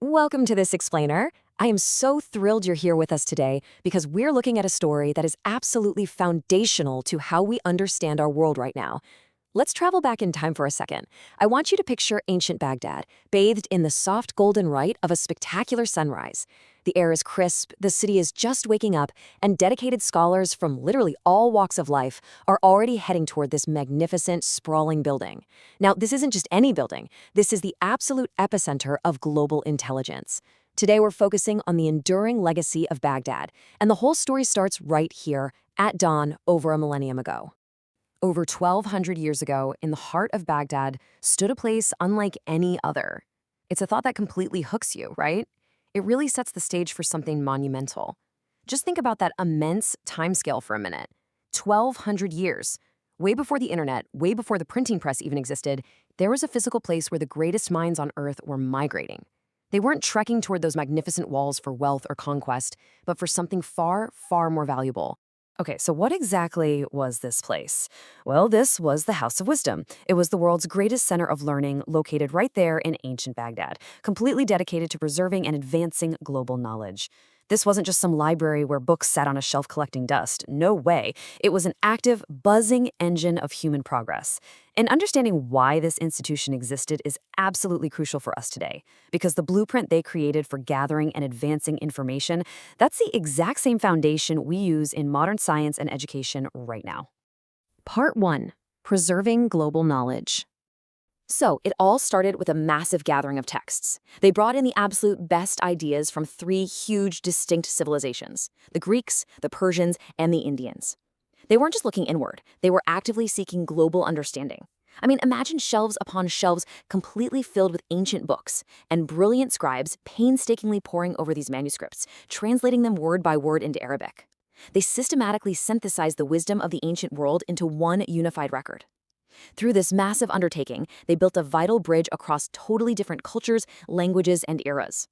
Welcome to this explainer. I am so thrilled you're here with us today because we're looking at a story that is absolutely foundational to how we understand our world right now. Let's travel back in time for a second. I want you to picture ancient Baghdad, bathed in the soft golden light of a spectacular sunrise. The air is crisp, the city is just waking up, and dedicated scholars from literally all walks of life are already heading toward this magnificent, sprawling building. Now, this isn't just any building. This is the absolute epicenter of global intelligence. Today, we're focusing on the enduring legacy of Baghdad, and the whole story starts right here, at dawn, over a millennium ago. Over 1,200 years ago, in the heart of Baghdad, stood a place unlike any other. It's a thought that completely hooks you, right? It really sets the stage for something monumental. Just think about that immense timescale for a minute. 1,200 years. Way before the internet, way before the printing press even existed, there was a physical place where the greatest minds on Earth were migrating. They weren't trekking toward those magnificent walls for wealth or conquest, but for something far, far more valuable. Okay, so what exactly was this place? Well, this was the House of Wisdom. It was the world's greatest center of learning, located right there in ancient Baghdad, completely dedicated to preserving and advancing global knowledge. This wasn't just some library where books sat on a shelf collecting dust. No way. It was an active, buzzing engine of human progress. And understanding why this institution existed is absolutely crucial for us today, because the blueprint they created for gathering and advancing information, that's the exact same foundation we use in modern science and education right now. Part 1. Preserving Global Knowledge. So, it all started with a massive gathering of texts. They brought in the absolute best ideas from three huge, distinct civilizations: the Greeks, the Persians, and the Indians. They weren't just looking inward, they were actively seeking global understanding. I mean, imagine shelves upon shelves completely filled with ancient books, and brilliant scribes painstakingly poring over these manuscripts, translating them word by word into Arabic. They systematically synthesized the wisdom of the ancient world into one unified record. Through this massive undertaking, they built a vital bridge across totally different cultures, languages, and eras.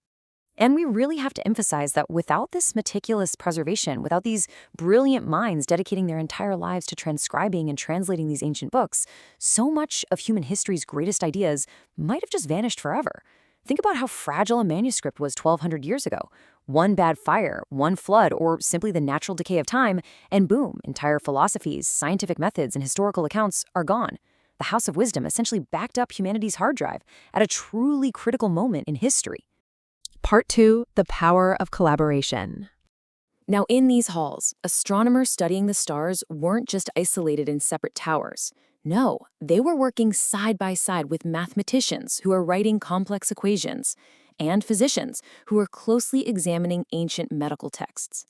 And we really have to emphasize that without this meticulous preservation, without these brilliant minds dedicating their entire lives to transcribing and translating these ancient books, so much of human history's greatest ideas might have just vanished forever. Think about how fragile a manuscript was 1,200 years ago. One bad fire, one flood, or simply the natural decay of time, and boom, entire philosophies, scientific methods, and historical accounts are gone. The House of Wisdom essentially backed up humanity's hard drive at a truly critical moment in history. Part 2. The Power of Collaboration. Now, in these halls, astronomers studying the stars weren't just isolated in separate towers. No, they were working side by side with mathematicians who are writing complex equations, and physicians who are closely examining ancient medical texts.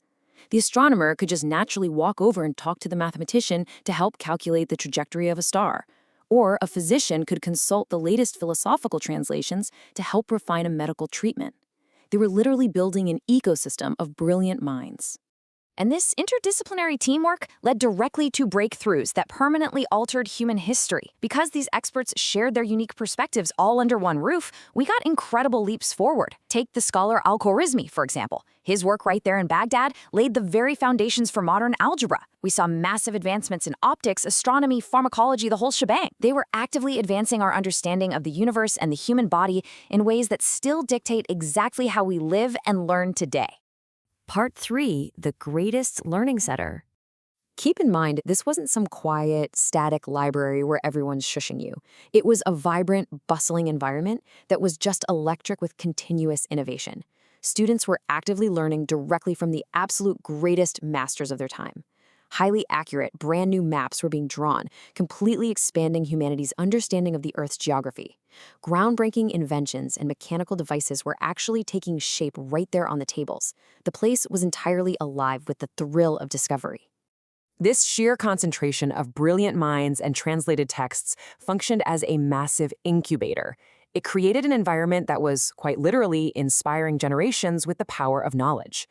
The astronomer could just naturally walk over and talk to the mathematician to help calculate the trajectory of a star. Or a physician could consult the latest philosophical translations to help refine a medical treatment. They were literally building an ecosystem of brilliant minds. And this interdisciplinary teamwork led directly to breakthroughs that permanently altered human history. Because these experts shared their unique perspectives all under one roof, we got incredible leaps forward. Take the scholar Al-Khwarizmi, for example. His work right there in Baghdad laid the very foundations for modern algebra. We saw massive advancements in optics, astronomy, pharmacology, the whole shebang. They were actively advancing our understanding of the universe and the human body in ways that still dictate exactly how we live and learn today. Part 3. The Greatest Learning Center. Keep in mind, this wasn't some quiet, static library where everyone's shushing you. It was a vibrant, bustling environment that was just electric with continuous innovation. Students were actively learning directly from the absolute greatest masters of their time. Highly accurate, brand new maps were being drawn, completely expanding humanity's understanding of the Earth's geography. Groundbreaking inventions and mechanical devices were actually taking shape right there on the tables. The place was entirely alive with the thrill of discovery. This sheer concentration of brilliant minds and translated texts functioned as a massive incubator. It created an environment that was, quite literally, inspiring generations with the power of knowledge.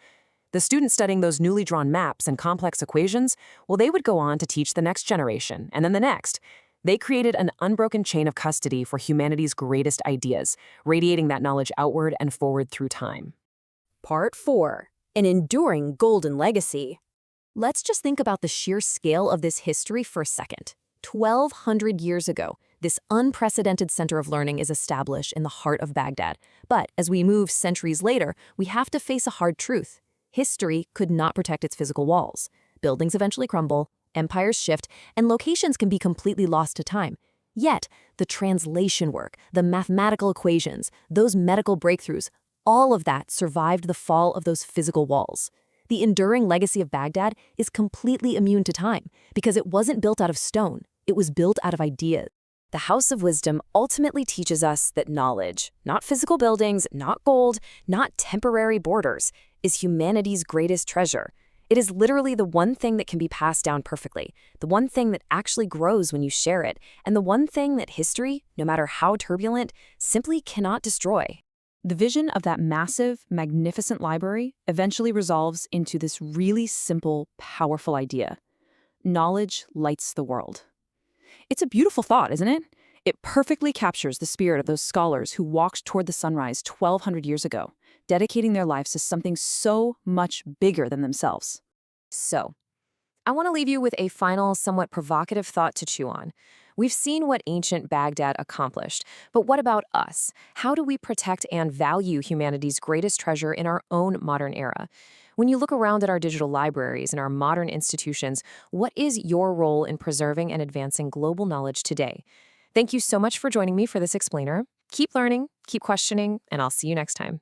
The students studying those newly drawn maps and complex equations, well, they would go on to teach the next generation, and then the next. They created an unbroken chain of custody for humanity's greatest ideas, radiating that knowledge outward and forward through time. Part 4. An Enduring Golden Legacy. Let's just think about the sheer scale of this history for a second. 1,200 years ago, This unprecedented center of learning is established in the heart of Baghdad. But as we move centuries later, we have to face a hard truth. History could not protect its physical walls. Buildings eventually crumble, empires shift, and locations can be completely lost to time. Yet, the translation work, the mathematical equations, those medical breakthroughs, all of that survived the fall of those physical walls. The enduring legacy of Baghdad is completely immune to time because it wasn't built out of stone, it was built out of ideas. The House of Wisdom ultimately teaches us that knowledge, not physical buildings, not gold, not temporary borders, is humanity's greatest treasure. It is literally the one thing that can be passed down perfectly, the one thing that actually grows when you share it, and the one thing that history, no matter how turbulent, simply cannot destroy. The vision of that massive, magnificent library eventually resolves into this really simple, powerful idea. Knowledge lights the world. It's a beautiful thought, isn't it? It perfectly captures the spirit of those scholars who walked toward the sunrise 1,200 years ago, dedicating their lives to something so much bigger than themselves. So, I want to leave you with a final, somewhat provocative thought to chew on. We've seen what ancient Baghdad accomplished, but what about us? How do we protect and value humanity's greatest treasure in our own modern era? When you look around at our digital libraries and our modern institutions, what is your role in preserving and advancing global knowledge today? Thank you so much for joining me for this explainer. Keep learning, keep questioning, and I'll see you next time.